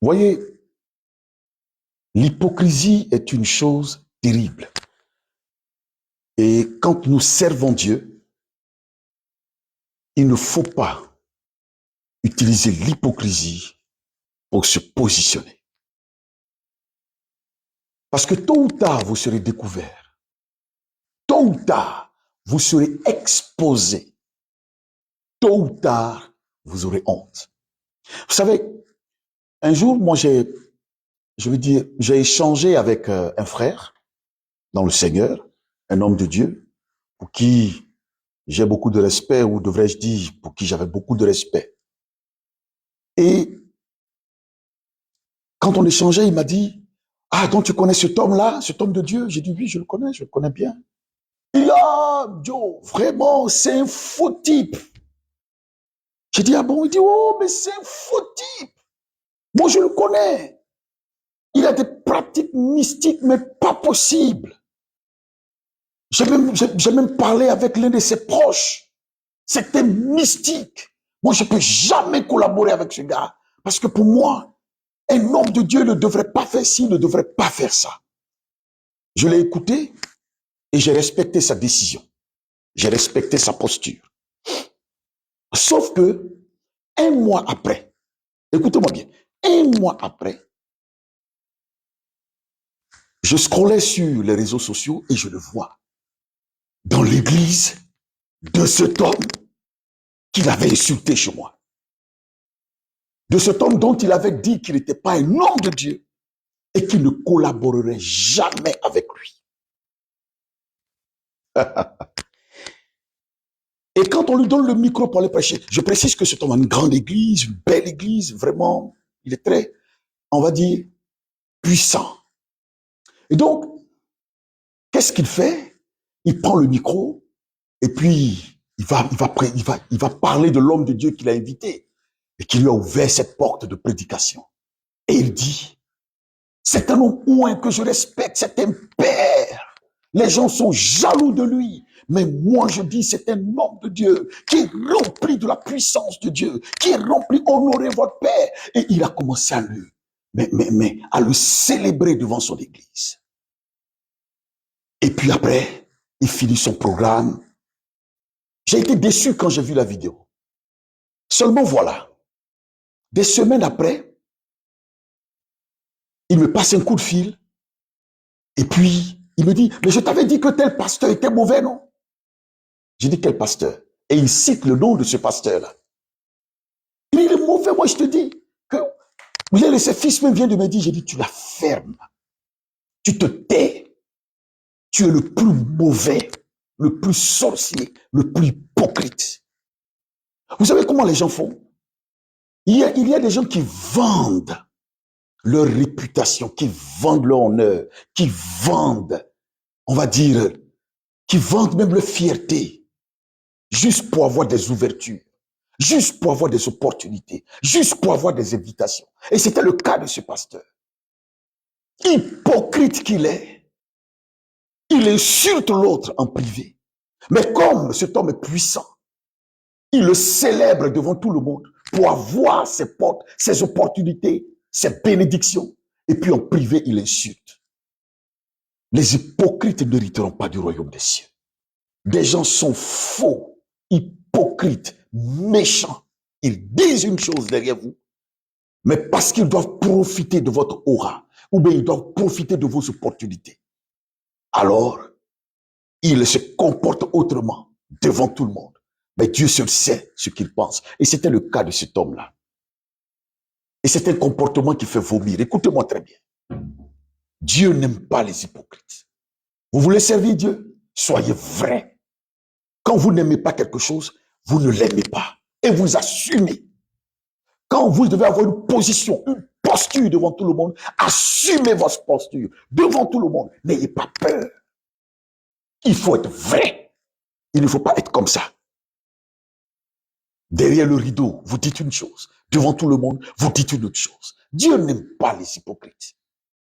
Voyez, l'hypocrisie est une chose terrible. Et quand nous servons Dieu, il ne faut pas utiliser l'hypocrisie pour se positionner. Parce que tôt ou tard, vous serez découvert. Tôt ou tard, vous serez exposé. Tôt ou tard, vous aurez honte. Vous savez, un jour, moi, j'ai échangé avec un frère dans le Seigneur, un homme de Dieu, pour qui j'ai beaucoup de respect, ou devrais-je dire, pour qui j'avais beaucoup de respect. Et quand on échangeait, il m'a dit, « Ah, donc tu connais cet homme-là, cet homme de Dieu ?» J'ai dit, « Oui, je le connais bien. » Il dit, « Ah, Joe, vraiment, c'est un faux type. » J'ai dit, « Ah bon ?» Il dit, « Oh, mais c'est un faux type. Moi, je le connais. Il a des pratiques mystiques, mais pas possibles. J'ai même parlé avec l'un de ses proches. C'était mystique. Moi, je ne peux jamais collaborer avec ce gars. Parce que pour moi, un homme de Dieu ne devrait pas faire ci, ne devrait pas faire ça. Je l'ai écouté et j'ai respecté sa décision. J'ai respecté sa posture. Sauf que, un mois après, écoutez-moi bien, un mois après, je scrollais sur les réseaux sociaux et je le vois dans l'église de cet homme qu'il avait insulté chez moi. De cet homme dont il avait dit qu'il n'était pas un homme de Dieu et qu'il ne collaborerait jamais avec lui. Et quand on lui donne le micro pour aller prêcher, je précise que cet homme a une grande église, une belle église, vraiment, il est très, on va dire, puissant. Et donc, qu'est-ce qu'il fait? Il prend le micro et puis il va parler de l'homme de Dieu qu'il a invité et qui lui a ouvert cette porte de prédication. Et il dit, c'est un homme ouin que je respecte, c'est un père. Les gens sont jaloux de lui. Mais moi, je dis, c'est un homme de Dieu qui est rempli de la puissance de Dieu, qui est rempli, honorez votre père. Et il a commencé à à le célébrer devant son église. Et puis après, il finit son programme. J'ai été déçu quand j'ai vu la vidéo. Seulement voilà, des semaines après, il me passe un coup de fil et puis il me dit, mais je t'avais dit que tel pasteur était mauvais, non? J'ai dit, quel pasteur? Et il cite le nom de ce pasteur-là. Il est mauvais, moi je te dis que ses fils même vient de me dire, j'ai dit, tu la fermes, tu te tais, tu es le plus mauvais, le plus sorcier, le plus hypocrite. Vous savez comment les gens font? Il y a des gens qui vendent leur réputation, qui vendent leur honneur, qui vendent, on va dire, qui vendent même leur fierté, juste pour avoir des ouvertures, juste pour avoir des opportunités, juste pour avoir des invitations. Et c'était le cas de ce pasteur. Hypocrite qu'il est, il insulte l'autre en privé. Mais comme cet homme est puissant, il le célèbre devant tout le monde pour avoir ses portes, ses opportunités, ses bénédictions. Et puis en privé, il insulte. Les hypocrites n'hériteront pas du royaume des cieux. Des gens sont faux, hypocrites, méchants. Ils disent une chose derrière vous, mais parce qu'ils doivent profiter de votre aura, ou bien ils doivent profiter de vos opportunités. Alors, ils se comportent autrement devant tout le monde. Mais Dieu seul sait ce qu'il pense. Et c'était le cas de cet homme-là. Et c'est un comportement qui fait vomir. Écoutez-moi très bien. Dieu n'aime pas les hypocrites. Vous voulez servir Dieu? Soyez vrai. Quand vous n'aimez pas quelque chose, vous ne l'aimez pas. Et vous assumez. Quand vous devez avoir une position, une posture devant tout le monde, assumez votre posture devant tout le monde. N'ayez pas peur. Il faut être vrai. Il ne faut pas être comme ça. Derrière le rideau, vous dites une chose. Devant tout le monde, vous dites une autre chose. Dieu n'aime pas les hypocrites.